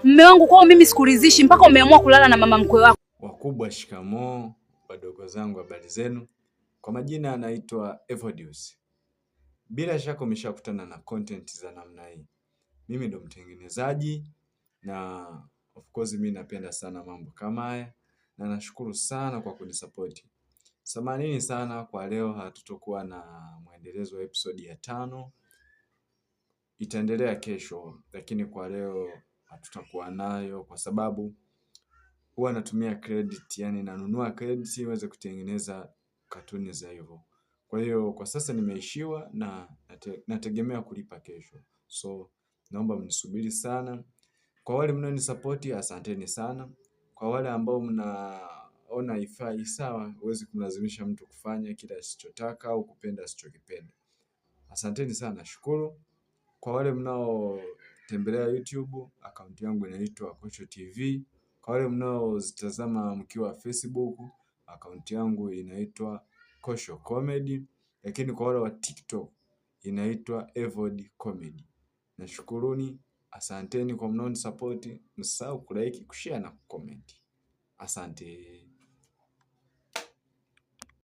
Mume wangu, kwao mimi sikuridhishi mpaka umeamua kulala na mama mkwe wako. Wakubwa shikamoo, wadogo zangu habari zenu. Kwa majina anaitwa Evodius. Bila shaka umeshakutana na content za namna hii. Mimi ndo mtengenezaji na of course mimi napenda sana mambo kama haya na nashukuru sana kwa kunisupport. Samanini sana kwa leo hatutokuwa na muendelezo wa episode ya 5. Itaendelea kesho, lakini kwa leo hatutakuwa nayo kwa sababu huwa natumia credit, yani nanunua credit iweze kutengeneza katuni za hivyo. Kwa hiyo kwa sasa nimeishiwa na nategemea kulipa kesho. So naomba mnisubiri sana. Kwa wale mnaonisupport asanteni sana. Kwa wale ambao mnaona haifai, sawa, huwezi kumlazimisha mtu kufanya kila asichotaka au kupenda asichokipenda. Asanteni sana, shukuru. Kwa wale mnaotembelea YouTube, account yangu inaitwa Kosho TV. Kwa wale mnaozitazama mkiwa Facebook, account yangu inaitwa Kosho Comedy. Lakini kwa wale wa TikTok inaitwa Evod Comedy. Nashukuruni, asanteni kwa mnaonisupport. Msisahau kulike, kushare na kucomment. Asante.